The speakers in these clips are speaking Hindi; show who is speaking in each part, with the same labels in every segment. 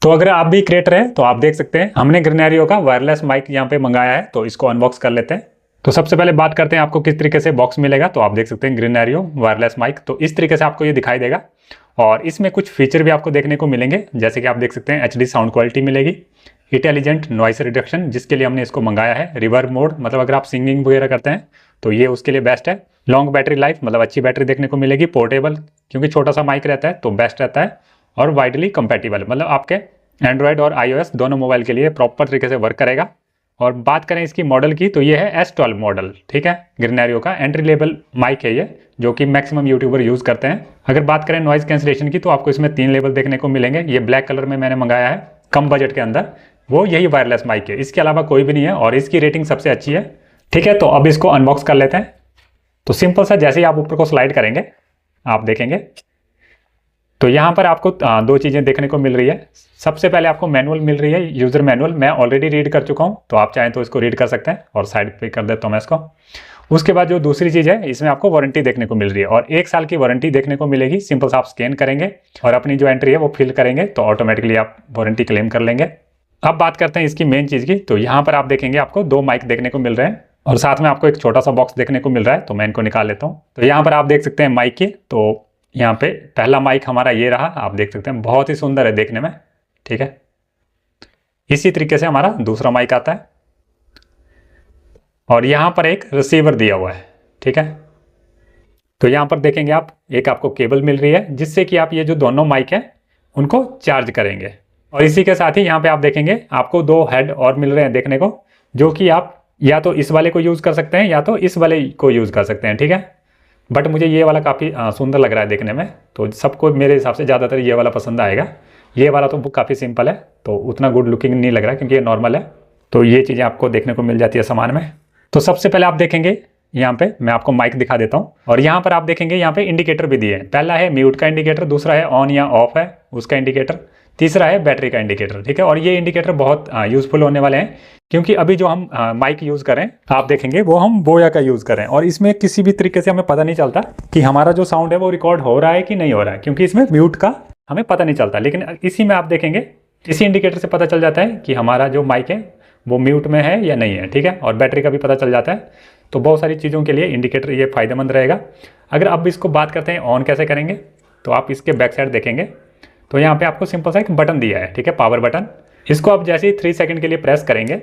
Speaker 1: तो अगर आप भी क्रिएटर हैं तो आप देख सकते हैं हमने ग्रीनैरियो का वायरलेस माइक यहाँ पे मंगाया है, तो इसको अनबॉक्स कर लेते हैं। तो सबसे पहले बात करते हैं आपको किस तरीके से बॉक्स मिलेगा। तो आप देख सकते हैं ग्रीनैरियो वायरलेस माइक, तो इस तरीके से आपको ये दिखाई देगा और इसमें कुछ फीचर भी आपको देखने को मिलेंगे, जैसे कि आप देख सकते हैं HD साउंड क्वालिटी मिलेगी, इंटेलिजेंट नॉइस रिडक्शन जिसके लिए हमने इसको मंगाया है, रिवर्ब मोड मतलब अगर आप सिंगिंग वगैरह करते हैं तो ये उसके लिए बेस्ट है, लॉन्ग बैटरी लाइफ मतलब अच्छी बैटरी देखने को मिलेगी, पोर्टेबल क्योंकि छोटा सा माइक रहता है तो बेस्ट रहता है, और वाइडली कंपैटिबल मतलब आपके एंड्रॉयड और iOS दोनों मोबाइल के लिए प्रॉपर तरीके से वर्क करेगा। और बात करें इसकी मॉडल की तो ये है S12 मॉडल, ठीक है, ग्रीनैरियो का एंट्री लेवल माइक है ये, जो कि मैक्सिमम यूट्यूबर यूज़ करते हैं। अगर बात करें नॉइज कैंसिलेशन की तो आपको इसमें 3 लेवल देखने को मिलेंगे, ये ब्लैक कलर में मैंने मंगाया है कम बजट के अंदर, वो यही वायरलेस माइक है, इसके अलावा कोई भी नहीं है और इसकी रेटिंग सबसे अच्छी है, ठीक है। तो अब इसको अनबॉक्स कर लेते हैं। तो सिंपल सा जैसे ही आप ऊपर को स्लाइड करेंगे आप देखेंगे तो यहाँ पर आपको दो चीज़ें देखने को मिल रही है। सबसे पहले आपको मैनुअल मिल रही है, यूज़र मैनुअल, मैं ऑलरेडी रीड कर चुका हूँ तो आप चाहें तो इसको रीड कर सकते हैं और साइड पे कर देता हूँ मैं इसको। उसके बाद जो दूसरी चीज़ है इसमें आपको वारंटी देखने को मिल रही है और 1 साल की वारंटी देखने को मिलेगी। सिंपल सा आप स्कैन करेंगे और अपनी जो एंट्री है वो फिल करेंगे तो ऑटोमेटिकली आप वारंटी क्लेम कर लेंगे। अब बात करते हैं इसकी मेन चीज़ की, तो यहाँ पर आप देखेंगे आपको 2 माइक देखने को मिल रहे हैं और साथ में आपको एक छोटा सा बॉक्स देखने को मिल रहा है, तो मैं इनको निकाल लेता हूँ। तो यहाँ पर आप देख सकते हैं माइक की, तो यहाँ पे पहला माइक हमारा ये रहा, आप देख सकते हैं बहुत ही सुंदर है देखने में, ठीक है। इसी तरीके से हमारा दूसरा माइक आता है और यहाँ पर एक रिसीवर दिया हुआ है, ठीक है। तो यहाँ पर देखेंगे आप एक आपको केबल मिल रही है जिससे कि आप ये जो दोनों माइक है उनको चार्ज करेंगे। और इसी के साथ ही यहाँ पे आप देखेंगे आपको 2 हेड और मिल रहे हैं देखने को, जो कि आप या तो इस वाले को यूज़ कर सकते हैं या तो इस वाले को यूज़ कर सकते हैं, ठीक है। बट मुझे ये वाला काफ़ी सुंदर लग रहा है देखने में, तो सबको मेरे हिसाब से ज़्यादातर ये वाला पसंद आएगा। ये वाला तो काफ़ी सिंपल है तो उतना गुड लुकिंग नहीं लग रहा है क्योंकि ये नॉर्मल है, तो ये चीज़ें आपको देखने को मिल जाती है सामान में। तो सबसे पहले आप देखेंगे यहाँ पे मैं आपको माइक दिखा देता हूँ और यहाँ पर आप देखेंगे यहाँ पे इंडिकेटर भी दिए हैं। पहला है म्यूट का इंडिकेटर, दूसरा है ऑन या ऑफ है उसका इंडिकेटर, तीसरा है बैटरी का इंडिकेटर, ठीक है। और ये इंडिकेटर बहुत यूज़फुल होने वाले हैं क्योंकि अभी जो हम माइक यूज़ करें आप देखेंगे वो हम बोया का यूज़ करें और इसमें किसी भी तरीके से हमें पता नहीं चलता कि हमारा जो साउंड है वो रिकॉर्ड हो रहा है कि नहीं हो रहा है, क्योंकि इसमें म्यूट का हमें पता नहीं चलता। लेकिन इसी में आप देखेंगे इसी इंडिकेटर से पता चल जाता है कि हमारा जो माइक है वो म्यूट में है या नहीं है, ठीक है। और बैटरी का भी पता चल जाता है, तो बहुत सारी चीज़ों के लिए इंडिकेटर ये फ़ायदेमंद रहेगा। अगर अब इसको बात करते हैं ऑन कैसे करेंगे, तो आप इसके बैक साइड देखेंगे तो यहाँ पे आपको सिंपल सा एक बटन दिया है, ठीक है, पावर बटन। इसको आप जैसे ही 3 सेकंड के लिए प्रेस करेंगे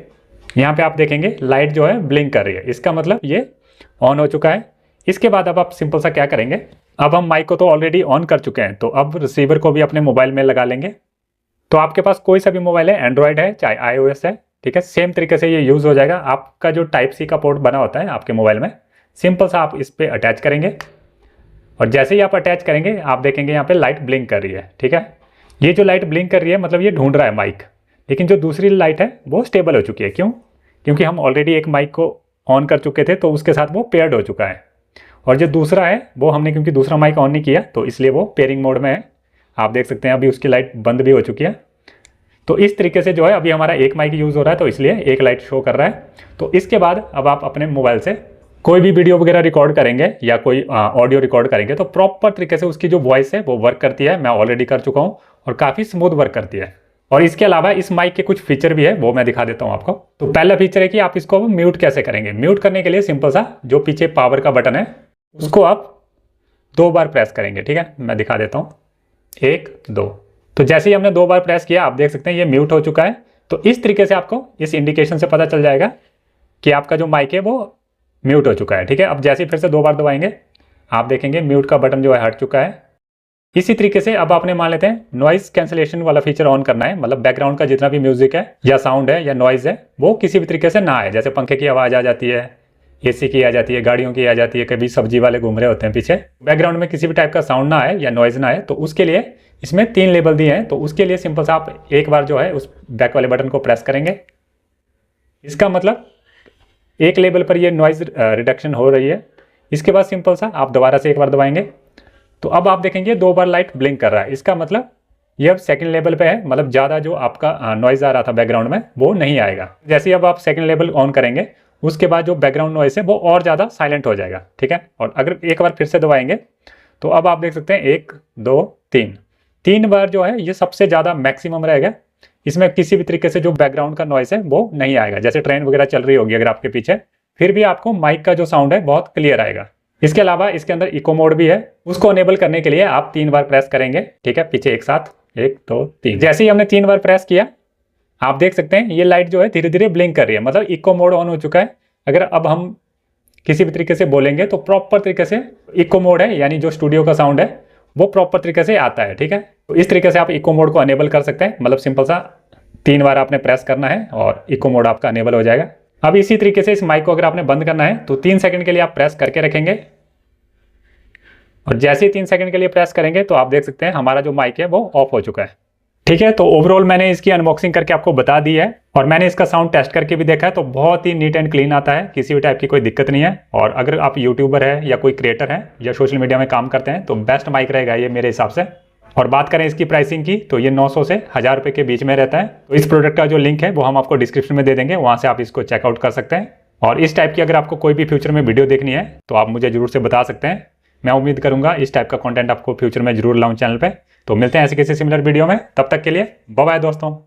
Speaker 1: यहाँ पे आप देखेंगे लाइट जो है ब्लिंक कर रही है, इसका मतलब ये ऑन हो चुका है। इसके बाद अब आप सिंपल सा क्या करेंगे, अब हम माइक को तो ऑलरेडी ऑन कर चुके हैं तो अब रिसीवर को भी अपने मोबाइल में लगा लेंगे। तो आपके पास कोई सा भी मोबाइल है, एंड्रॉयड है चाहे iOS है, ठीक है, सेम तरीके से ये यूज़ हो जाएगा। आपका जो टाइप सी का पोर्ट बना होता है आपके मोबाइल में, सिंपल सा आप इस पर अटैच करेंगे और जैसे ही आप अटैच करेंगे आप देखेंगे यहाँ पे लाइट ब्लिंक कर रही है, ठीक है। ये जो लाइट ब्लिंक कर रही है मतलब ये ढूंढ रहा है माइक, लेकिन जो दूसरी लाइट है वो स्टेबल हो चुकी है। क्यों? क्योंकि हम ऑलरेडी एक माइक को ऑन कर चुके थे तो उसके साथ वो पेयर्ड हो चुका है, और जो दूसरा है वो हमने क्योंकि दूसरा माइक ऑन नहीं किया तो इसलिए वो पेयरिंग मोड में है। आप देख सकते हैं अभी उसकी लाइट बंद भी हो चुकी है। तो इस तरीके से जो है अभी हमारा एक माइक यूज़ हो रहा है तो इसलिए एक लाइट शो कर रहा है। तो इसके बाद अब आप अपने मोबाइल से कोई भी वीडियो वगैरह रिकॉर्ड करेंगे या कोई ऑडियो रिकॉर्ड करेंगे तो प्रॉपर तरीके से उसकी जो वॉइस है वो वर्क करती है। मैं ऑलरेडी कर चुका हूँ और काफ़ी स्मूथ वर्क करती है। और इसके अलावा इस माइक के कुछ फीचर भी है वो मैं दिखा देता हूँ आपको। तो पहला फीचर है कि आप इसको म्यूट कैसे करेंगे। म्यूट करने के लिए सिंपल सा जो पीछे पावर का बटन है उसको आप 2 बार प्रेस करेंगे, ठीक है, मैं दिखा देता हूँ, 1 2। तो जैसे ही हमने 2 बार प्रेस किया आप देख सकते हैं ये म्यूट हो चुका है। तो इस तरीके से आपको इस इंडिकेशन से पता चल जाएगा कि आपका जो माइक है वो म्यूट हो चुका है, ठीक है। अब जैसे ही फिर से 2 बार दबाएंगे आप देखेंगे म्यूट का बटन जो है हट चुका है। इसी तरीके से अब आपने मान लेते हैं नॉइज कैंसिलेशन वाला फीचर ऑन करना है, मतलब बैकग्राउंड का जितना भी म्यूजिक है या साउंड है या नॉइज है वो किसी भी तरीके से ना आए। जैसे पंखे की आवाज़ आ जाती है, AC की आ जाती है, गाड़ियों की आ जाती है, कभी सब्जी वाले घूम रहे होते हैं पीछे, बैकग्राउंड में किसी भी टाइप का साउंड ना आए या नॉइज ना आए। तो उसके लिए इसमें 3 लेवल दिए हैं। तो उसके लिए सिंपल सा आप एक बार जो है उस बैक वाले बटन को प्रेस करेंगे, इसका मतलब एक लेवल पर ये नॉइज रिडक्शन हो रही है। इसके बाद सिंपल सा आप दोबारा से एक बार दबाएंगे तो अब आप देखेंगे 2 बार लाइट ब्लिंक कर रहा है। इसका मतलब ये अब सेकंड लेवल पे है, मतलब ज़्यादा जो आपका नॉइज आ रहा था बैकग्राउंड में वो नहीं आएगा। जैसे ही अब आप सेकंड लेवल ऑन करेंगे उसके बाद जो बैकग्राउंड नॉइज है वो और ज़्यादा साइलेंट हो जाएगा, ठीक है। और अगर एक बार फिर से दबाएंगे तो अब आप देख सकते हैं 1 2 3 बार जो है ये सबसे ज़्यादा मैक्सिमम रहेगा इसमें किसी भी तरीके से जो बैकग्राउंड का नॉइस है वो नहीं आएगा। जैसे ट्रेन वगैरह चल रही होगी अगर आपके पीछे, फिर भी आपको माइक का जो साउंड है बहुत क्लियर आएगा। इसके अलावा इसके अंदर इको मोड भी है, उसको अनेबल करने के लिए आप 3 बार प्रेस करेंगे, ठीक है, पीछे एक साथ 1 2 3। जैसे ही हमने 3 बार प्रेस किया, आप देख सकते हैं ये लाइट जो है धीरे धीरे ब्लिंक कर रही है, मतलब इको मोड ऑन हो चुका है। अगर अब हम किसी भी तरीके से बोलेंगे तो प्रॉपर तरीके से इको मोड है, यानी जो स्टूडियो का साउंड है वो प्रॉपर तरीके से आता है, ठीक है। तो इस तरीके से आप इको मोड को अनेबल कर सकते हैं, मतलब सिंपल सा 3 बार आपने प्रेस करना है और इको मोड आपका अनेबल हो जाएगा। अब इसी तरीके से इस माइक को अगर आपने बंद करना है तो 3 सेकंड के लिए आप प्रेस करके रखेंगे, और जैसे ही 3 सेकंड के लिए प्रेस करेंगे तो आप देख सकते हैं हमारा जो माइक है वो ऑफ हो चुका है, ठीक है। तो ओवरऑल मैंने इसकी अनबॉक्सिंग करके आपको बता दी है, और मैंने इसका साउंड टेस्ट करके भी देखा है, तो बहुत ही नीट एंड क्लीन आता है, किसी भी टाइप की कोई दिक्कत नहीं है। और अगर आप यूट्यूबर है या कोई क्रिएटर है या सोशल मीडिया में काम करते हैं तो बेस्ट माइक रहेगा ये मेरे हिसाब से। और बात करें इसकी प्राइसिंग की तो ये 900 से 1000 रुपये के बीच में रहता है। तो इस प्रोडक्ट का जो लिंक है वो हम आपको डिस्क्रिप्शन में दे देंगे, वहाँ से आप इसको चेकआउट कर सकते हैं। और इस टाइप की अगर आपको कोई भी फ्यूचर में वीडियो देखनी है तो आप मुझे जरूर से बता सकते हैं। मैं उम्मीद करूंगा इस टाइप का कंटेंट आपको फ्यूचर में जरूर लाऊं चैनल पे। तो मिलते हैं ऐसे किसी सिमिलर वीडियो में, तब तक के लिए बाय बाय दोस्तों।